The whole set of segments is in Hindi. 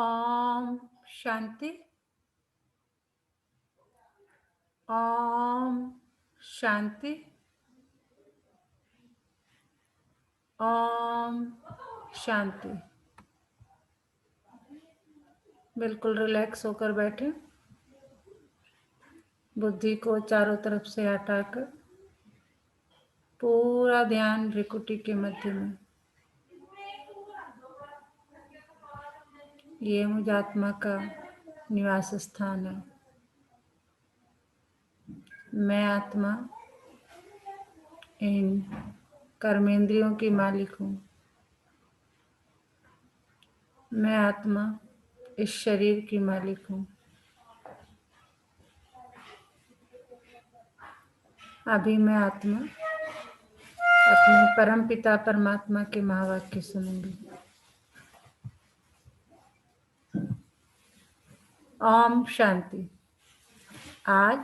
ओम शांति। ओम शांति। ओम शांति। बिल्कुल रिलैक्स होकर बैठे, बुद्धि को चारों तरफ से हटाकर पूरा ध्यान भ्रिकुटी के मध्य में। ये मुझ आत्मा का निवास स्थान है। मैं आत्मा इन कर्मेंद्रियों की मालिक हूँ। मैं आत्मा इस शरीर की मालिक हूँ। अभी मैं आत्मा अपने परम पिता परमात्मा के महावाक्य सुनूंगी। ओम शांति। आज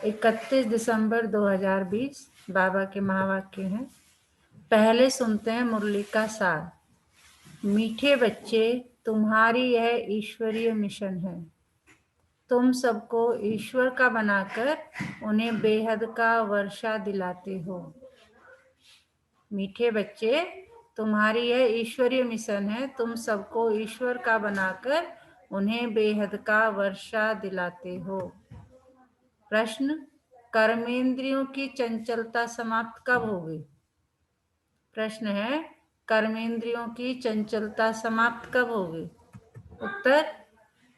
31 दिसंबर 2020 बाबा के महावाक्य हैं। पहले सुनते हैं मुरली का सार। मीठे बच्चे, तुम्हारी यह ईश्वरीय मिशन है। तुम सबको ईश्वर का बनाकर उन्हें बेहद का वर्षा दिलाते हो। मीठे बच्चे, तुम्हारी यह ईश्वरीय मिशन है। तुम सबको ईश्वर का बनाकर उन्हें बेहद का वर्षा दिलाते हो। प्रश्न, कर्मेंद्रियों की चंचलता समाप्त कब होगी? प्रश्न है, कर्मेंद्रियों की चंचलता समाप्त कब होगी? उत्तर,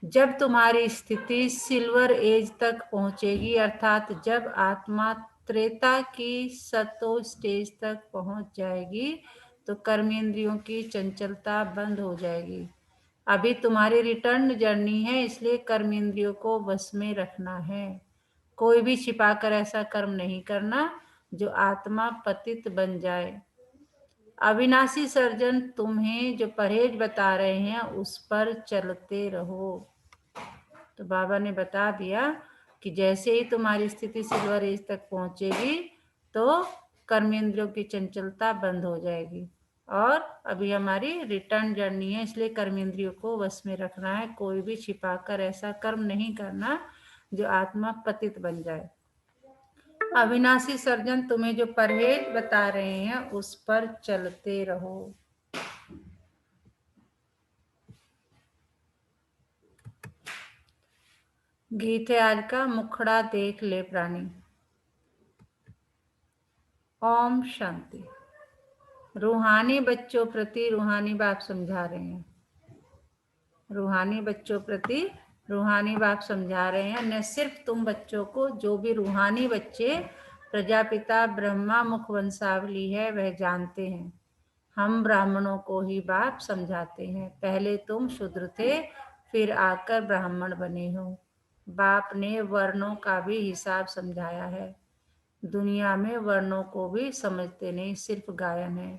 जब तुम्हारी स्थिति सिल्वर एज तक पहुंचेगी, अर्थात जब आत्मा त्रेता की सतो स्टेज तक पहुंच जाएगी तो कर्मेंद्रियों की चंचलता बंद हो जाएगी। अभी तुम्हारी रिटर्न जर्नी है, इसलिए कर्मेंद्रियों को वश में रखना है। कोई भी छिपाकर ऐसा कर्म नहीं करना जो आत्मा पतित बन जाए। अविनाशी सर्जन तुम्हें जो परहेज बता रहे हैं उस पर चलते रहो। तो बाबा ने बता दिया कि जैसे ही तुम्हारी स्थिति सिल्वर एज तक पहुंचेगी तो कर्मेंद्रियों की चंचलता बंद हो जाएगी। और अभी हमारी रिटर्न जर्नी है, इसलिए कर्मेंद्रियों को वश में रखना है। कोई भी छिपाकर ऐसा कर्म नहीं करना जो आत्मा पतित बन जाए। अविनाशी सर्जन तुम्हें जो परहेज बता रहे हैं उस पर चलते रहो। गीत है आज का, मुखड़ा देख ले प्राणी। ओम शांति। रूहानी बच्चों प्रति रूहानी बाप समझा रहे हैं। रूहानी बच्चों प्रति रूहानी बाप समझा रहे हैं। न सिर्फ तुम बच्चों को, जो भी रूहानी बच्चे प्रजापिता ब्रह्मा मुख वंशावली है वह जानते हैं। हम ब्राह्मणों को ही बाप समझाते हैं। पहले तुम शूद्र थे, फिर आकर ब्राह्मण बने हो। बाप ने वर्णों का भी हिसाब समझाया है। दुनिया में वर्णों को भी समझते नहीं, सिर्फ गायन है।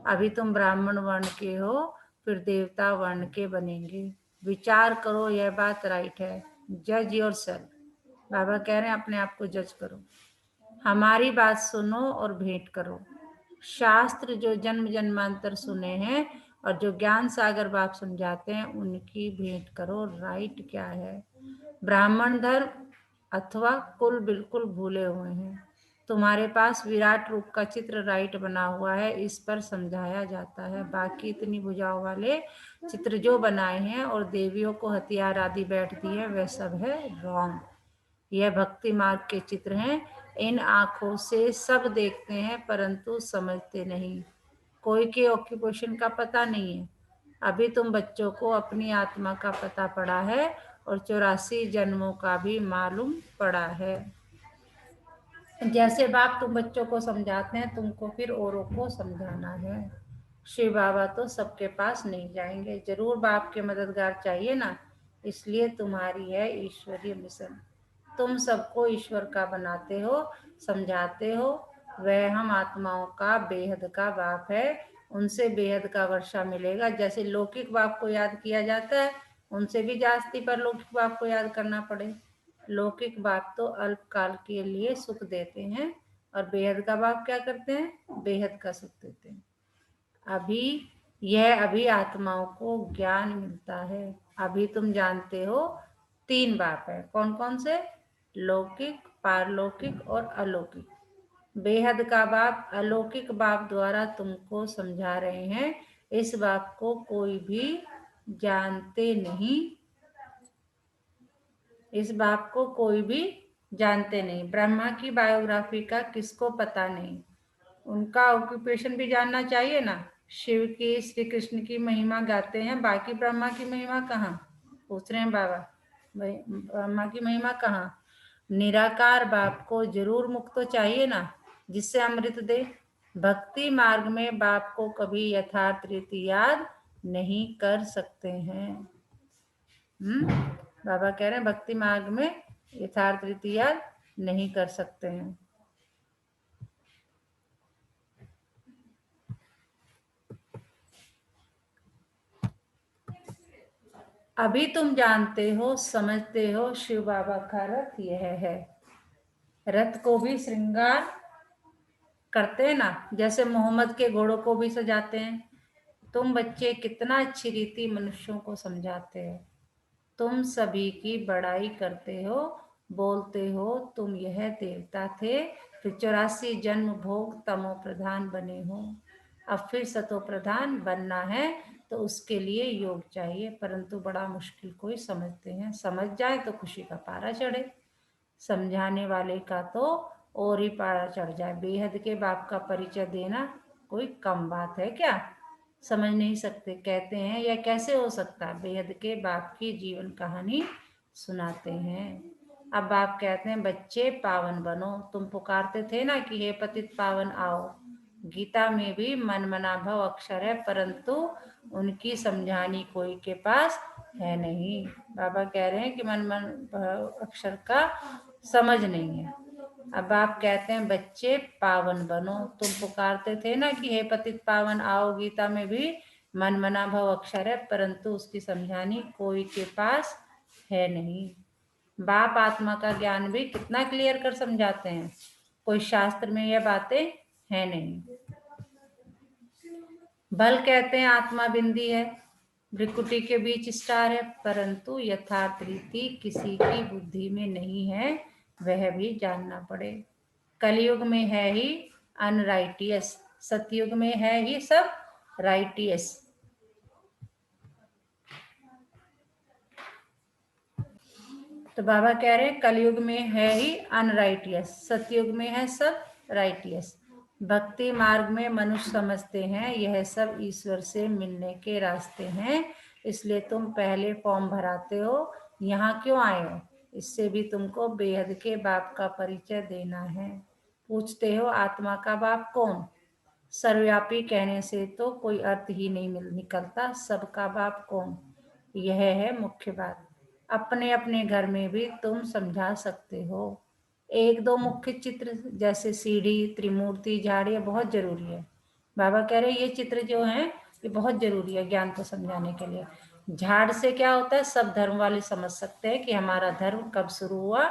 अभी तुम ब्राह्मण वर्ण के हो, फिर देवता वर्ण के बनेंगे। विचार करो, यह बात राइट है। जज योरसेल्फ। बाबा कह रहे हैं अपने आप को जज करो। हमारी बात सुनो और भेंट करो। शास्त्र जो जन्म जन्मांतर सुने हैं और जो ज्ञान सागर बाप समझाते हैं उनकी भेंट करो। राइट क्या है? ब्राह्मण धर्म अथवा कुल बिल्कुल भूले हुए हैं। तुम्हारे पास विराट रूप का चित्र राइट बना हुआ है, इस पर समझाया जाता है। बाकी इतनी भुजाओं वाले चित्र जो बनाए हैं और देवियों को हथियार आदि बैठ दी है वह सब है रॉन्ग। यह भक्ति मार्ग के चित्र हैं। इन आंखों से सब देखते हैं परंतु समझते नहीं। कोई के ऑक्यूपेशन का पता नहीं है। अभी तुम बच्चों को अपनी आत्मा का पता पड़ा है और 84 जन्मों का भी मालूम पड़ा है। जैसे बाप तुम बच्चों को समझाते हैं, तुमको फिर औरों को समझाना है। शिव बाबा तो सबके पास नहीं जाएंगे, जरूर बाप के मददगार चाहिए ना, इसलिए तुम्हारी है ईश्वरीय मिशन। तुम सबको ईश्वर का बनाते हो, समझाते हो। वह हम आत्माओं का बेहद का बाप है, उनसे बेहद का वर्षा मिलेगा। जैसे लौकिक बाप को याद किया जाता है, उनसे भी जास्ती पर लौकिक बाप को याद करना पड़े। लौकिक बाप तो अल्पकाल के लिए सुख देते हैं और बेहद का बाप क्या करते हैं? बेहद का सुख देते हैं। अभी आत्माओं को ज्ञान मिलता है। अभी तुम जानते हो 3 बाप है। कौन कौन से? लौकिक, पारलौकिक और अलौकिक। बेहद का बाप अलौकिक बाप द्वारा तुमको समझा रहे हैं। इस बाप को कोई भी जानते नहीं, इस बाप को कोई भी जानते नहीं। ब्रह्मा की बायोग्राफी का किसको पता नहीं? उनका ऑक्यूपेशन भी जानना चाहिए ना। शिव की, श्री कृष्ण की महिमा गाते हैं, बाकी ब्रह्मा की महिमा कहाँ? पूछ रहे हैं बाबा, ब्रह्मा की महिमा कहाँ? निराकार बाप को जरूर मुक्त तो चाहिए ना, जिससे अमृत दे। भक्ति मार्ग में बाप को कभी यथार्थ रीति याद नहीं कर सकते हैं। बाबा कह रहे हैं भक्ति मार्ग में यथार्थ रीति याद नहीं कर सकते हैं। अभी तुम जानते हो, समझते हो, शिव बाबा का रथ यह है। रथ को भी श्रृंगार करते हैं ना, जैसे मोहम्मद के घोड़ों को भी सजाते हैं। तुम बच्चे कितना अच्छी रीति मनुष्यों को समझाते हो। तुम सभी की बड़ाई करते हो, बोलते हो तुम यह देवता थे, फिर 84 जन्म भोग तमो प्रधान बने हो, अब फिर सतो प्रधान बनना है तो उसके लिए योग चाहिए, परंतु बड़ा मुश्किल कोई समझते हैं। समझ जाए तो खुशी का पारा चढ़े, समझाने वाले का तो और ही पारा चढ़ जाए। बेहद के बाप का परिचय देना कोई कम बात है क्या? समझ नहीं सकते, कहते हैं यह कैसे हो सकता? बेहद के बाप की जीवन कहानी सुनाते हैं। अब बाप कहते हैं बच्चे पावन बनो। तुम पुकारते थे ना कि हे पतित पावन आओ। गीता में भी मन मना भव अक्षर है, परंतु उनकी समझानी कोई के पास है नहीं। बाबा कह रहे हैं कि मन मन भव अक्षर का समझ नहीं है। अब आप कहते हैं बच्चे पावन बनो। तुम पुकारते थे ना कि हे पतित पावन आओ। गीता में भी मन मना भव अक्षर है, परंतु उसकी समझानी कोई के पास है नहीं। बाप आत्मा का ज्ञान भी कितना क्लियर कर समझाते हैं, कोई शास्त्र में यह बातें है नहीं। बल कहते हैं आत्मा बिंदी है, भ्रिकुटी के बीच स्टार है, परंतु यथार्थ रीति किसी की बुद्धि में नहीं है, वह भी जानना पड़े। कलयुग में है ही अनराइटियस, सतयुग में है ही सब राइटियस। तो बाबा कह रहे हैं कलयुग में है ही अनराइटियस, सतयुग में है सब राइटियस। भक्ति मार्ग में मनुष्य समझते हैं यह सब ईश्वर से मिलने के रास्ते हैं, इसलिए तुम पहले फॉर्म भराते हो। यहाँ क्यों आए हो? इससे भी तुमको बेहद के बाप का परिचय देना है। पूछते हो आत्मा का बाप कौन? सर्वव्यापी कहने से तो कोई अर्थ ही नहीं निकलता। सबका बाप कौन, यह है मुख्य बात। अपने अपने घर में भी तुम समझा सकते हो। एक दो मुख्य चित्र जैसे सीढ़ी, त्रिमूर्ति, झाड़, ये बहुत जरूरी है। बाबा कह रहे ये चित्र जो हैं ये बहुत जरूरी है ज्ञान को समझाने के लिए। झाड़ से क्या होता है, सब धर्म वाले समझ सकते हैं कि हमारा धर्म कब शुरू हुआ,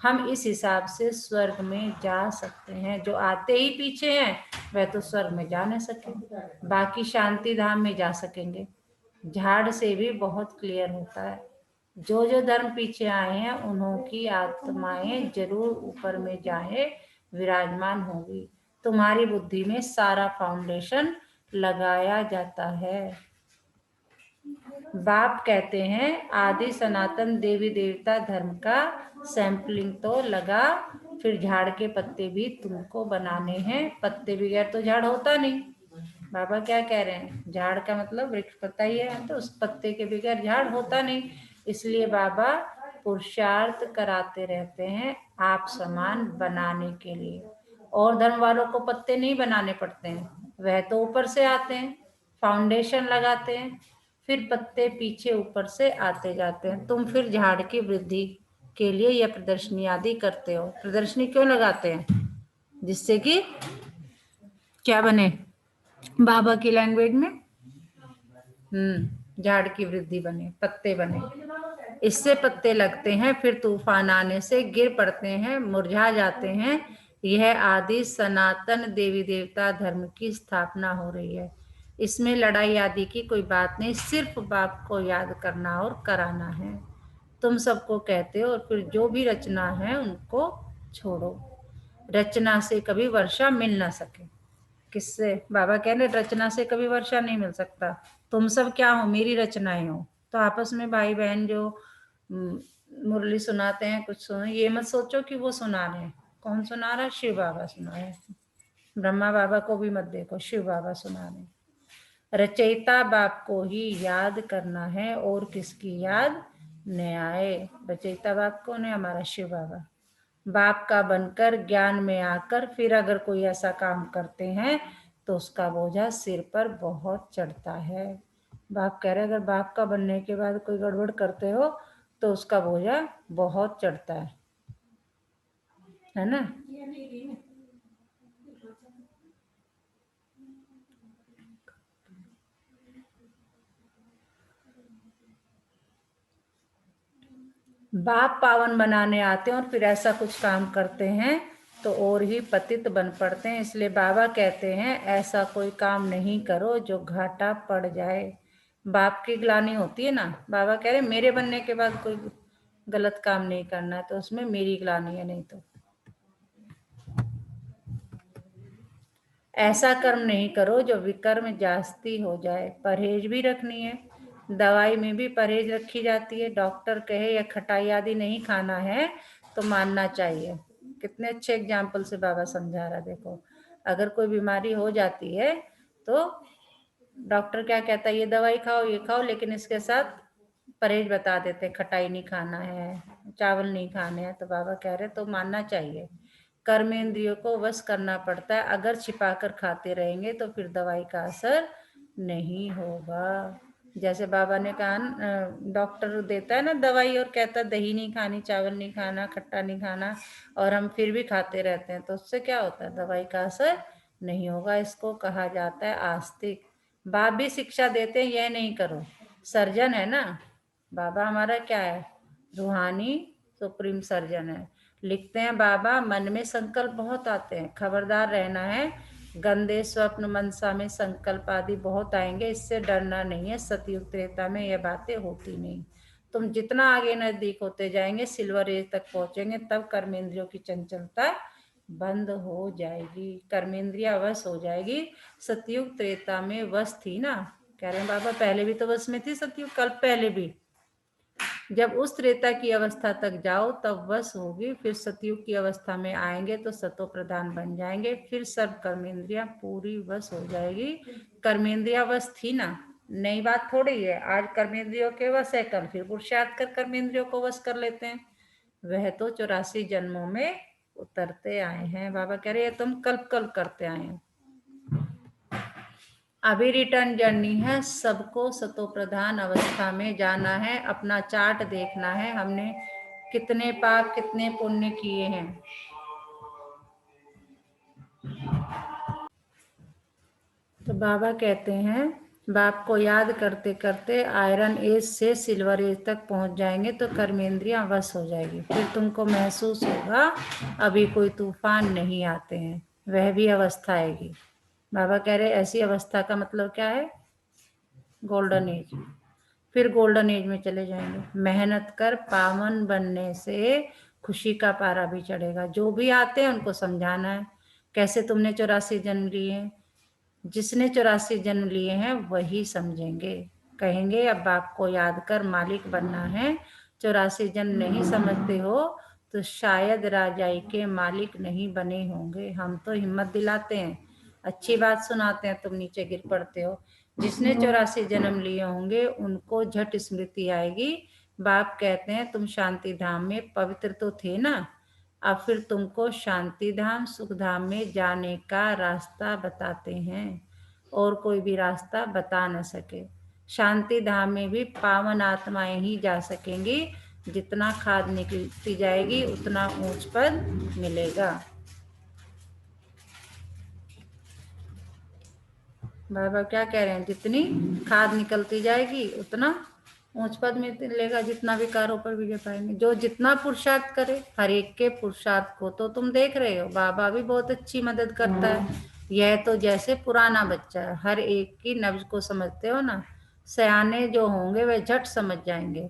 हम इस हिसाब से स्वर्ग में जा सकते हैं। जो आते ही पीछे हैं वह तो स्वर्ग में जा नहीं सके, बाकी शांति धाम में जा सकेंगे। झाड़ से भी बहुत क्लियर होता है। जो जो धर्म पीछे आए हैं उन्हों की आत्माएं जरूर ऊपर में जाए विराजमान होगी। तुम्हारी बुद्धि में सारा फाउंडेशन लगाया जाता है। बाप कहते हैं आदि सनातन देवी देवता धर्म का सैंपलिंग तो लगा, फिर झाड़ के पत्ते भी तुमको बनाने हैं। पत्ते बगैर तो झाड़ होता नहीं। बाबा क्या कह रहे हैं, झाड़ का मतलब वृक्ष पत्ता ही है, तो उस पत्ते के बगैर झाड़ होता नहीं। इसलिए बाबा पुरुषार्थ कराते रहते हैं आप समान बनाने के लिए। और धर्म वालों को पत्ते नहीं बनाने पड़ते हैं, वह तो ऊपर से आते हैं, फाउंडेशन लगाते हैं, फिर पत्ते पीछे ऊपर से आते जाते हैं। तुम फिर झाड़ की वृद्धि के लिए यह प्रदर्शनी आदि करते हो। प्रदर्शनी क्यों लगाते हैं? जिससे कि क्या बने, बाबा की लैंग्वेज में झाड़ की वृद्धि बने, पत्ते बने। इससे पत्ते लगते हैं, फिर तूफान आने से गिर पड़ते हैं, मुरझा जाते हैं। यह आदि सनातन देवी देवता धर्म की स्थापना हो रही है। इसमें लड़ाई आदि की कोई बात नहीं, सिर्फ बाप को याद करना और कराना है। तुम सबको कहते हो और फिर जो भी रचना है उनको छोड़ो। रचना से कभी वर्षा मिल ना सके। किससे? बाबा कह रहे रचना से कभी वर्षा नहीं मिल सकता। तुम सब क्या हो? मेरी रचनाएं हो। तो आपस में भाई बहन जो मुरली सुनाते हैं, कुछ सुनो, ये मत सोचो कि वो सुना रहे हैं। कौन सुना रहा है? शिव बाबा सुना रहे हैं। ब्रह्मा बाबा को भी मत देखो, शिव बाबा सुना रहे हैं। रचयिता बाप को ही याद करना है और किसकी याद न आए। रचयिता बाप कौन है? हमारा शिव बाबा। बाप का बनकर ज्ञान में आकर फिर अगर कोई ऐसा काम करते हैं तो उसका बोझा सिर पर बहुत चढ़ता है। बाप कह रहे अगर बाप का बनने के बाद कोई गड़बड़ करते हो तो उसका बोझा बहुत चढ़ता है ना। बाप पावन बनाने आते हैं और फिर ऐसा कुछ काम करते हैं तो और ही पतित बन पड़ते हैं। इसलिए बाबा कहते हैं ऐसा कोई काम नहीं करो जो घाटा पड़ जाए। बाप की ग्लानि होती है ना, बाबा कह रहे मेरे बनने के बाद कोई गलत काम नहीं करना, तो उसमें मेरी ग्लानि है। नहीं तो ऐसा कर्म नहीं करो जो विकर्म जास्ती हो जाए। परहेज भी रखनी है, दवाई में भी परहेज रखी जाती है। डॉक्टर कहे या खटाई आदि नहीं खाना है तो मानना चाहिए। कितने अच्छे एग्जाम्पल से बाबा समझा रहा। देखो अगर कोई बीमारी हो जाती है तो डॉक्टर क्या कहता है, ये दवाई खाओ, ये खाओ, लेकिन इसके साथ परहेज बता देते, खटाई नहीं खाना है, चावल नहीं खाने हैं। तो बाबा कह रहे तो मानना चाहिए। कर्मेंद्रियों को वश करना पड़ता है। अगर छिपा कर खाते रहेंगे तो फिर दवाई का असर नहीं होगा। जैसे बाबा ने कहा डॉक्टर देता है ना दवाई और कहता है दही नहीं खानी, चावल नहीं खाना, खट्टा नहीं खाना, और हम फिर भी खाते रहते हैं तो उससे क्या होता है? दवाई का असर नहीं होगा। इसको कहा जाता है आस्तिक। बाप भी शिक्षा देते हैं यह नहीं करो। सर्जन है ना बाबा, हमारा क्या है? रूहानी सुप्रीम सर्जन है। लिखते हैं बाबा मन में संकल्प बहुत आते हैं, खबरदार रहना है। गंदे स्वप्न मनसा में संकल्प आदि बहुत आएंगे, इससे डरना नहीं है। सतयुग त्रेता में यह बातें होती नहीं। तुम जितना आगे नजदीक होते जाएंगे, सिल्वर एज तक पहुंचेंगे, तब कर्मेंद्रियों की चंचलता बंद हो जाएगी, कर्मेंद्रिया वश हो जाएगी। सतयुग त्रेता में वश थी ना, कह रहे हैं बाबा पहले भी तो वश में थी सतयुग, कल्प पहले भी। जब उस त्रेता की अवस्था तक जाओ तब वश होगी, फिर सतयुग की अवस्था में आएंगे तो सतो प्रधान बन जाएंगे, फिर सब कर्मेंद्रिया पूरी वश हो जाएगी। कर्मेंद्रिया वश थी ना, नई बात थोड़ी है। आज कर्मेंद्रियों के वश है, कल फिर पुरुषार्थ कर कर्मेंद्रियों को वश कर लेते हैं। वह तो 84 जन्मों में उतरते आए हैं। बाबा कह रहे तुम कल्प कल्प करते आए हैं। अभी रिटर्न जर्नी है, सबको सतो प्रधान अवस्था में जाना है। अपना चार्ट देखना है, हमने कितने पाप कितने पुण्य किए हैं। तो बाबा कहते हैं बाप को याद करते करते आयरन एज से सिल्वर एज तक पहुंच जाएंगे तो कर्मेंद्रियां वश हो जाएगी। फिर तुमको महसूस होगा अभी कोई तूफान नहीं आते हैं, वह भी अवस्था आएगी। बाबा कह रहे ऐसी अवस्था का मतलब क्या है? Golden age. फिर गोल्डन एज में चले जाएंगे। मेहनत कर पावन बनने से खुशी का पारा भी चढ़ेगा। जो भी आते हैं उनको समझाना है कैसे तुमने 84 जन्म लिए हैं। जिसने 84 जन्म लिए हैं वही समझेंगे। कहेंगे अब बाप को याद कर मालिक बनना है। 84 जन्म नहीं समझते हो तो शायद राजाई के मालिक नहीं बने होंगे। हम तो हिम्मत दिलाते हैं, अच्छी बात सुनाते हैं, तुम नीचे गिर पड़ते हो। जिसने 84 जन्म लिए होंगे उनको झट स्मृति आएगी। बाप कहते हैं तुम शांति धाम में पवित्र तो थे ना, अब फिर तुमको शांति धाम सुख धाम में जाने का रास्ता बताते हैं, और कोई भी रास्ता बता न सके। शांति धाम में भी पावन आत्माएं ही जा सकेंगी। जितना खाद निकलती जाएगी उतना ऊंच पद मिलेगा। बाबा क्या कह रहे हैं? जितनी खाद निकलती जाएगी उतना ऊंच पद मिलेगा, जितना भी कारों पर विजय पाएंगे। जो जितना पुरुषार्थ करे, हर एक के पुरुषार्थ को तो तुम देख रहे हो। बाबा भी बहुत अच्छी मदद करता है। यह तो जैसे पुराना बच्चा है, हर एक की नब्ज को समझते हो ना। सयाने जो होंगे वे झट समझ जाएंगे।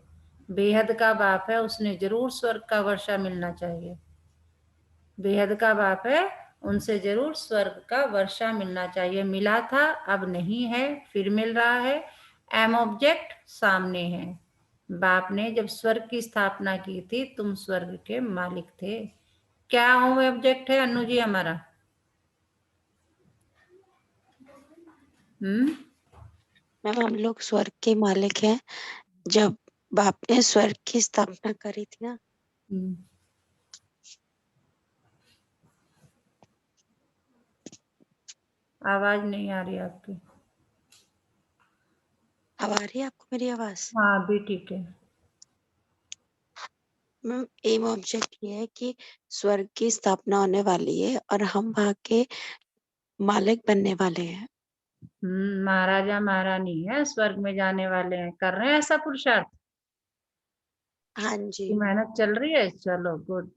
बेहद का बाप है, उसने जरूर स्वर्ग का वर्षा मिलना चाहिए। बेहद का बाप है, उनसे जरूर स्वर्ग का वर्षा मिलना चाहिए। मिला था, अब नहीं है, फिर मिल रहा है। एम ऑब्जेक्ट सामने है। बाप ने जब स्वर्ग की स्थापना की थी, तुम स्वर्ग के मालिक थे। क्या होम ऑब्जेक्ट है अन्नू जी हमारा? मैम हम लोग स्वर्ग के मालिक हैं। जब बाप ने स्वर्ग की स्थापना करी थी ना, आवाज नहीं आ रही आपकी। अब आ रही है आपको मेरी आवाज? हाँ भी ठीक है। मैम एम ऑब्जेक्ट ये है कि स्वर्ग की स्थापना होने वाली है और हम वहाँ के मालिक बनने वाले हैं। महाराजा महारानी है, स्वर्ग में जाने वाले हैं, कर रहे हैं ऐसा पुरुषार्थ हाँ जी। की मेहनत चल रही है। चलो गुड।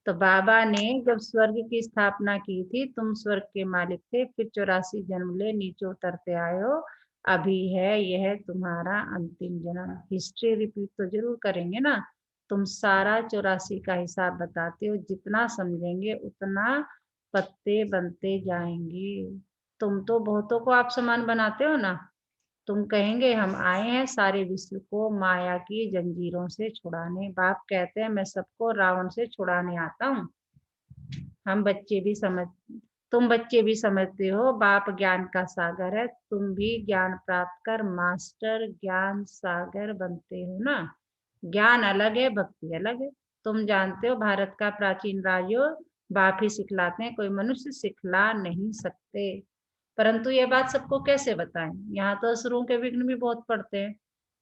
तो बाबा ने जब स्वर्ग की स्थापना की थी, तुम स्वर्ग के मालिक थे, फिर 84 जन्म ले नीचे उतरते आए हो। अभी है यह तुम्हारा अंतिम जन्म। हिस्ट्री रिपीट तो जरूर करेंगे ना। तुम सारा 84 का हिसाब बताते हो, जितना समझेंगे उतना पत्ते बनते जाएंगे। तुम तो बहुतों को आप समान बनाते हो ना। तुम कहेंगे हम आए हैं सारे विश्व को माया की जंजीरों से छुड़ाने। बाप कहते हैं मैं सबको रावण से छुड़ाने आता हूँ। हम बच्चे भी समझ तुम बच्चे भी समझते हो, बाप ज्ञान का सागर है। तुम भी ज्ञान प्राप्त कर मास्टर ज्ञान सागर बनते हो ना। ज्ञान अलग है, भक्ति अलग है। तुम जानते हो भारत का प्राचीन राजयोग बाप ही सिखलाते हैं, कोई मनुष्य सिखला नहीं सकते। परंतु यह बात सबको कैसे बताएं? यहाँ तो असुरों के विघ्न भी बहुत पड़ते हैं।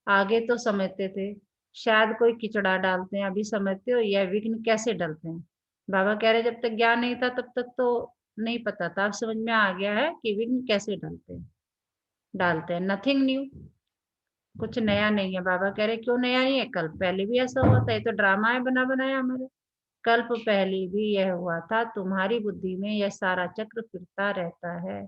आगे तो समझते थे, शायद कोई किचड़ा डालते हैं, अभी समझते हो यह विघ्न कैसे डलते हैं। बाबा कह रहे जब तक ज्ञान नहीं था तब तक तो नहीं पता था, अब समझ में आ गया है कि विघ्न कैसे डालते हैं। नथिंग न्यू, कुछ नया नहीं है। बाबा कह रहे क्यों नया नहीं है, कल पहले भी ऐसा हुआ था। ये तो ड्रामा है बना बनाया हमारे। कल्प पहले भी यह हुआ था, तुम्हारी बुद्धि में यह सारा चक्र फिरता रहता है।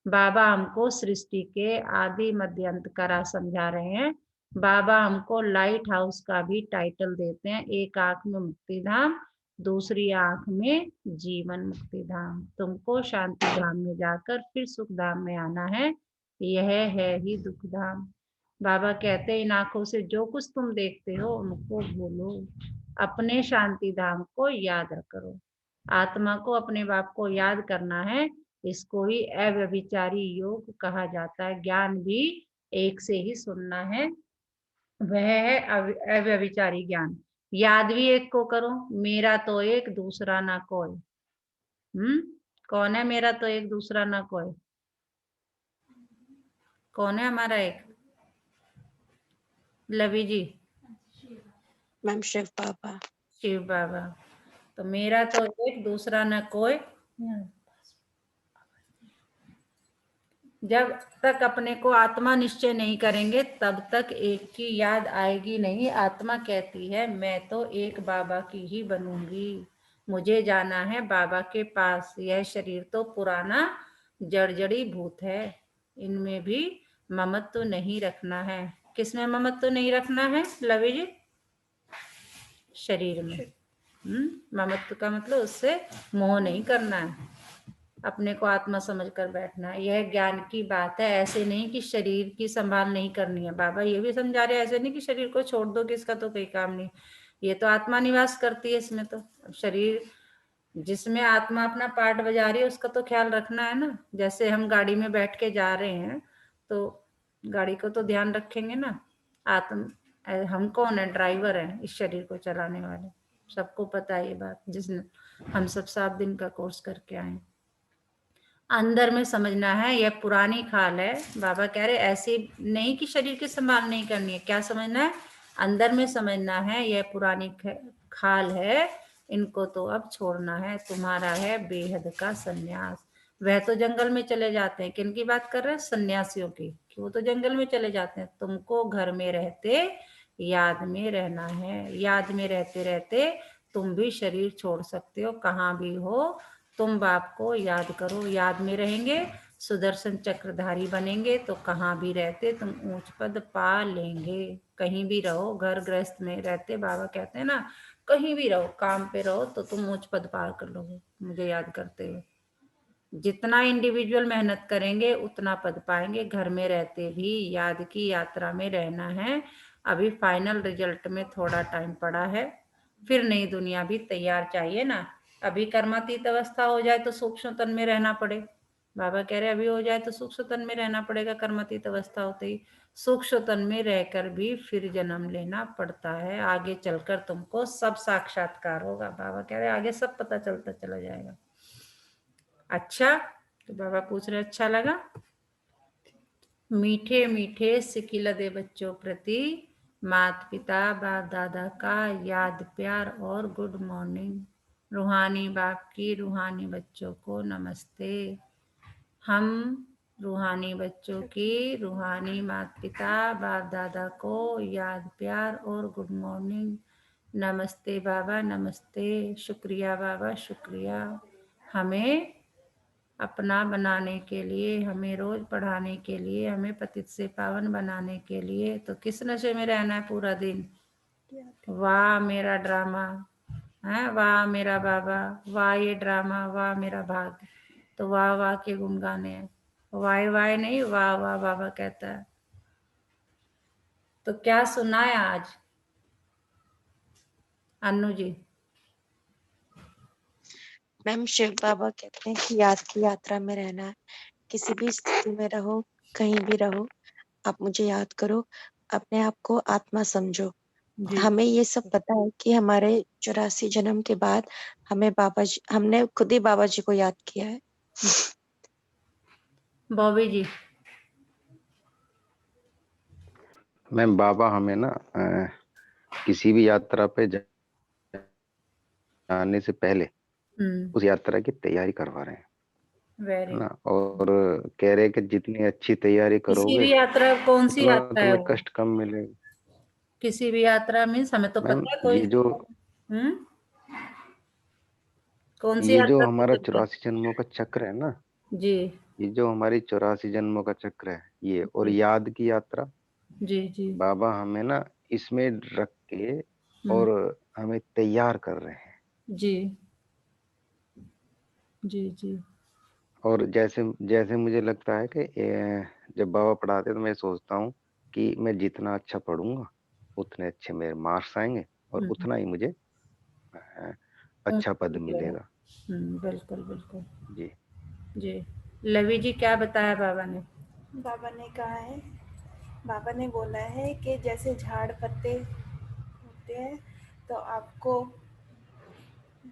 बाबा हमको सृष्टि के आदि मध्य अंत करा समझा रहे हैं। बाबा हमको लाइट हाउस का भी टाइटल देते हैं। एक आंख में मुक्ति धाम, दूसरी आंख में जीवन मुक्ति धाम। तुमको शांति धाम में जाकर फिर सुख धाम में आना है, यह है ही दुख धाम। बाबा कहते हैं इन आंखों से जो कुछ तुम देखते हो उनको भूलो, अपने शांति धाम को याद करो। आत्मा को अपने बाप को याद करना है। इसको ही अव्यभिचारी योग कहा जाता है। ज्ञान भी एक से ही सुनना है, वह है अव्यभिचारी ज्ञान। याद भी एक को करो, मेरा तो एक दूसरा ना कोई। कौन है मेरा तो एक दूसरा ना कोई? कौन है हमारा एक? लवी जी? मैम शिव बाबा। शिव बाबा। तो मेरा तो एक दूसरा न कोई। जब तक अपने को आत्मा निश्चय नहीं करेंगे तब तक एक की याद आएगी नहीं। आत्मा कहती है मैं तो एक बाबा की ही बनूंगी, मुझे जाना है बाबा के पास। यह शरीर तो पुराना जड़जड़ी भूत है, इनमें भी ममत्व नहीं रखना है। किसमें ममत्व नहीं रखना है लवी जी? शरीर में। ममत्व का मतलब उससे मोह नहीं करना है, अपने को आत्मा समझ कर बैठना है। यह ज्ञान की बात है। ऐसे नहीं कि शरीर की संभाल नहीं करनी है। बाबा ये भी समझा रहे हैं, ऐसे नहीं कि शरीर को छोड़ दो कि इसका तो कोई काम नहीं। ये तो आत्मा निवास करती है इसमें। तो शरीर जिसमें आत्मा अपना पार्ट बजा रही है उसका तो ख्याल रखना है ना। जैसे हम गाड़ी में बैठ के जा रहे हैं तो गाड़ी को तो ध्यान रखेंगे ना। आत्मा हम कौन है? ड्राइवर है इस शरीर को चलाने वाले। सबको पता है ये बात, जिसने हम सब 7 दिन का कोर्स करके आए। अंदर में समझना है यह पुरानी खाल है। बाबा कह रहे ऐसी नहीं कि शरीर की संभाल नहीं करनी है। क्या समझना है? अंदर में समझना है यह पुरानी खाल है, इनको तो अब छोड़ना है। तुम्हारा है बेहद का सन्यास। वह तो जंगल में चले जाते हैं, किन की बात कर रहे हैं? सन्यासियों की, कि वो तो जंगल में चले जाते हैं। तुमको घर में रहते याद में रहना है। याद में रहते रहते तुम भी शरीर छोड़ सकते हो, कहाँ भी हो तुम बाप को याद करो, याद में रहेंगे, सुदर्शन चक्रधारी बनेंगे तो कहाँ भी रहते तुम ऊंच पद पा लेंगे। कहीं भी रहो, घर गृहस्थ में रहते, बाबा कहते हैं ना, कहीं भी रहो, काम पे रहो तो तुम ऊंच पद पार कर लोगे मुझे याद करते हुए। जितना इंडिविजुअल मेहनत करेंगे उतना पद पाएंगे। घर में रहते भी याद की यात्रा में रहना है। अभी फाइनल रिजल्ट में थोड़ा टाइम पड़ा है, फिर नई दुनिया भी तैयार चाहिए ना। अभी कर्मातीत अवस्था हो जाए तो सूक्ष्म तन में रहना पड़े। बाबा कह रहे अभी हो जाए तो सूक्ष्म तन में रहना पड़ेगा, कर्मातीत अवस्था होते ही। सूक्ष्म तन में रहकर भी फिर जन्म लेना पड़ता है। आगे चलकर तुमको सब साक्षात्कार होगा। बाबा कह रहे आगे सब पता चलता चला जाएगा। अच्छा, तो बाबा पूछ रहे अच्छा लगा? मीठे मीठे सिकिल दे बच्चों प्रति माता पिता बाप दादा का याद प्यार और गुड मॉर्निंग। रूहानी बाप की रूहानी बच्चों को नमस्ते। हम रूहानी बच्चों की रूहानी माता पिता बाप दादा को याद प्यार और गुड मॉर्निंग। नमस्ते बाबा, नमस्ते। शुक्रिया बाबा, शुक्रिया। हमें अपना बनाने के लिए, हमें रोज पढ़ाने के लिए, हमें पतित से पावन बनाने के लिए। तो किस नशे में रहना है पूरा दिन? वाह मेरा ड्रामा है, वाह मेरा बाबा, वाह ये ड्रामा, वाह मेरा भाग्य। तो वाह वाह के गुनगाने हैं, वाह वाह नहीं, वाह वाह बाबा कहता है। तो क्या सुनाया आज अन्नू जी? मैम शिव बाबा कहते हैं कि याद की यात्रा में रहना है। किसी भी स्थिति में रहो, कहीं भी रहो, आप मुझे याद करो, अपने आप को आत्मा समझो। जी हमें ये सब पता है कि हमारे 84 जन्म के बाद हमने खुद ही बाबा जी को याद किया है। बॉबी जी। मैम बाबा हमें ना किसी भी यात्रा पे जाने से पहले उस यात्रा की तैयारी करवा रहे हैं, वेरी है ना। और कह रहे हैं कि जितनी अच्छी तैयारी किसी करोगे भी यात्रा, कौन सी उतना यात्रा है तुम्हें वो? कष्ट कम मिलेगा। किसी भी यात्रा मीन्स हमें तो मैम पता है कोई। ये जो कौन सी ये जो यात्रा हमारा पूछ रहे 84 जन्मों का चक्र है ना, हैं? जी ये जो हमारी 84 जन्मों का चक्र है ये, और जी याद की यात्रा, जी जी। बाबा हमें ना इसमें रख के हम्म, और हमें तैयार कर रहे हैं। जी जी जी और जैसे जैसे मुझे लगता है कि जब बाबा पढ़ाते तो मैं सोचता हूँ कि मैं जितना अच्छा पढ़ूंगा उतने अच्छे मेरे मार्क्स आएंगे और हम्म, उतना ही मुझे अ, अच्छा पद मिलेगा। मिलेगा। बिल्कुल बिल्कुल। जी। जी लवी जी, क्या बताया बाबा ने? बाबा ने कहा है, बाबा ने बोला है कि जैसे झाड़ पत्ते होते हैं तो आपको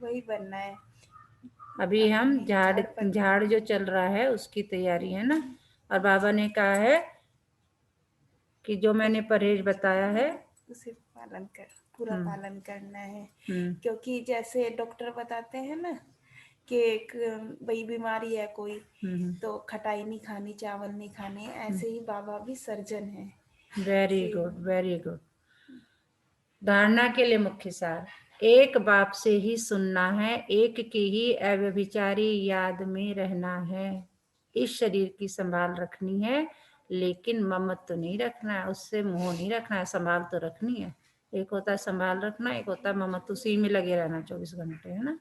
वही बनना है। अभी हम अपनी झाड़ झाड़ पत्ते झाड़ जो चल रहा है उसकी तैयारी है ना। और बाबा ने कहा है कि जो मैंने परहेज बताया है उसे पूरा हम्म पालन करना है। हम्म क्योंकि जैसे डॉक्टर बताते हैं ना कि एक वही बीमारी है कोई, तो खटाई नहीं खानी, चावल नहीं खाने, ऐसे ही बाबा भी सर्जन है। Very good, very good. धारणा के लिए मुख्य सार, एक बाप से ही सुनना है, एक की ही अव्यभिचारी याद में रहना है। इस शरीर की संभाल रखनी है, लेकिन ममत्व नहीं रखना है, उससे मोह नहीं रखना है, संभाल तो रखनी है। एक होता है संभाल रखना, एक होता है ममत्व, उसी में लगे रहना 24 घंटे, है ना।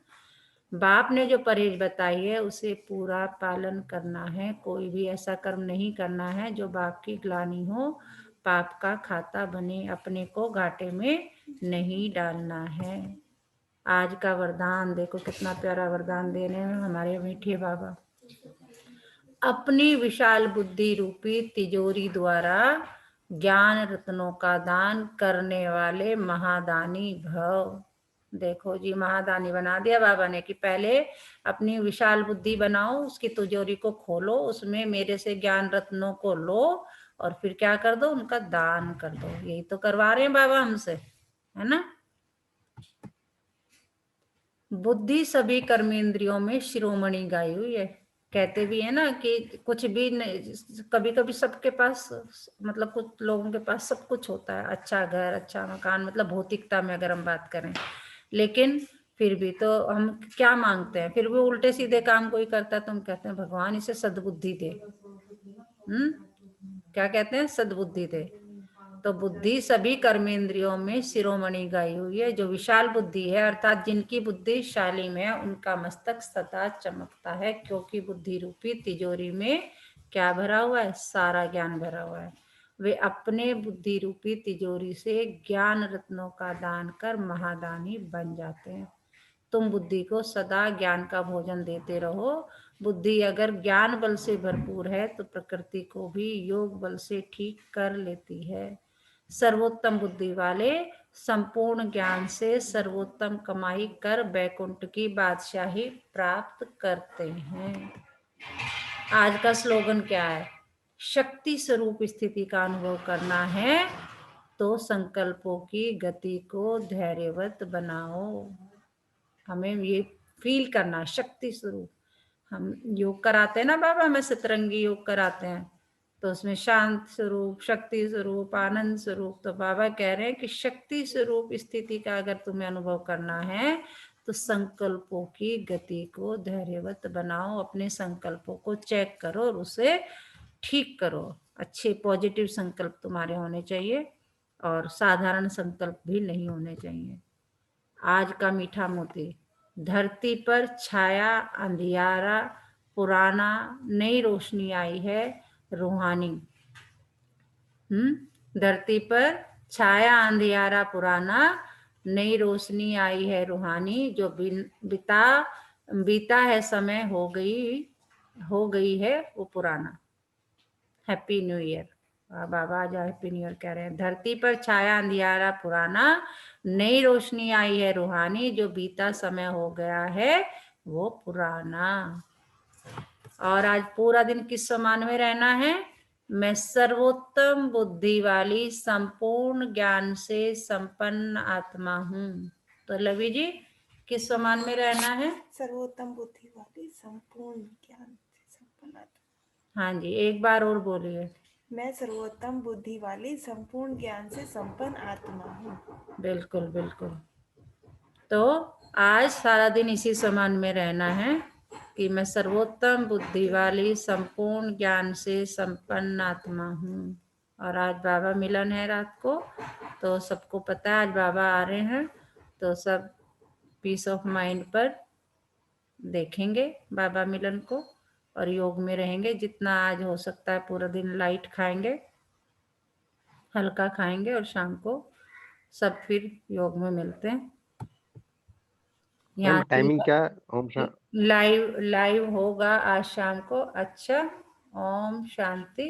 बाप ने जो परहेज बताई है उसे पूरा पालन करना है। कोई भी ऐसा कर्म नहीं करना है जो बाप की ग्लानि हो, पाप का खाता बने। अपने को घाटे में नहीं डालना है। आज का वरदान देखो, कितना प्यारा वरदान दे रहे हैं हमारे मीठे बाबा। अपनी विशाल बुद्धि रूपी तिजोरी द्वारा ज्ञान रत्नों का दान करने वाले महादानी भव। देखो जी, महादानी बना दिया बाबा ने कि पहले अपनी विशाल बुद्धि बनाओ, उसकी तिजोरी को खोलो, उसमें मेरे से ज्ञान रत्नों को लो और फिर क्या कर दो, उनका दान कर दो। यही तो करवा रहे हैं बाबा हमसे, है ना। बुद्धि सभी कर्मेंद्रियों में शिरोमणि गाई हुई है। कहते भी है ना कि कुछ भी कभी कभी सबके पास, मतलब कुछ लोगों के पास सब कुछ होता है, अच्छा घर, अच्छा मकान, मतलब भौतिकता में अगर हम बात करें, लेकिन फिर भी तो हम क्या मांगते हैं, फिर भी उल्टे सीधे काम कोई करता है तो हम कहते हैं भगवान इसे सद्बुद्धि दे। क्या कहते हैं? सद्बुद्धि दे। तो बुद्धि सभी कर्मेंद्रियों में शिरोमणि गाई हुई है। जो विशाल बुद्धि है अर्थात जिनकी बुद्धि शालीन है उनका मस्तक सदा चमकता है, क्योंकि बुद्धि रूपी तिजोरी में क्या भरा हुआ है? सारा ज्ञान भरा हुआ है। वे अपने बुद्धि रूपी तिजोरी से ज्ञान रत्नों का दान कर महादानी बन जाते हैं। तुम बुद्धि को सदा ज्ञान का भोजन देते रहो। बुद्धि अगर ज्ञान बल से भरपूर है तो प्रकृति को भी योग बल से ठीक कर लेती है। सर्वोत्तम बुद्धि वाले संपूर्ण ज्ञान से सर्वोत्तम कमाई कर बैकुंठ की बादशाही प्राप्त करते हैं। आज का स्लोगन क्या है? शक्ति स्वरूप स्थिति का अनुभव करना है तो संकल्पों की गति को धैर्यवत बनाओ। हमें ये फील करना शक्ति स्वरूप। हम योग कराते हैं ना बाबा, हमें सतरंगी योग कराते हैं तो उसमें शांत स्वरूप, शक्ति स्वरूप, आनंद स्वरूप। तो बाबा कह रहे हैं कि शक्ति स्वरूप स्थिति का अगर तुम्हें अनुभव करना है तो संकल्पों की गति को धैर्यवत बनाओ। अपने संकल्पों को चेक करो और उसे ठीक करो। अच्छे पॉजिटिव संकल्प तुम्हारे होने चाहिए और साधारण संकल्प भी नहीं होने चाहिए। आज का मीठा मोती, धरती पर छाया अंधियारा पुराना, नई रोशनी आई है रूहानी। धरती पर छाया अंधियारा पुराना, नई रोशनी आई है रूहानी। जो बीता है समय हो गई है वो पुराना। Happy new year. बाबा आज हैप्पी न्यू ईयर कह रहे हैं। धरती पर छाया अंधियारा पुराना, नई रोशनी आई है रूहानी। जो बीता समय हो गया है वो पुराना। और आज पूरा दिन किस समान में रहना है? मैं सर्वोत्तम बुद्धि वाली संपूर्ण ज्ञान से संपन्न आत्मा हूँ। तो लवी जी किस समान में रहना है? सर्वोत्तम बुद्धि वाली संपूर्ण ज्ञान से संपन्न आत्मा। हाँ जी, एक बार और बोलिए। मैं सर्वोत्तम बुद्धि वाली संपूर्ण ज्ञान से संपन्न आत्मा हूँ। बिल्कुल बिल्कुल। तो आज सारा दिन इसी समान में रहना है कि मैं सर्वोत्तम बुद्धि वाली संपूर्ण ज्ञान से संपन्न आत्मा हूँ। और आज बाबा मिलन है रात को, तो सबको पता है आज बाबा आ रहे हैं, तो सब पीस ऑफ माइंड पर देखेंगे बाबा मिलन को और योग में रहेंगे। जितना आज हो सकता है पूरा दिन लाइट खाएंगे, हल्का खाएंगे और शाम को सब फिर योग में मिलते हैं। मैम टाइमिंग क्या है? ओम लाइव होगा आज शाम को। अच्छा, ओम शांति।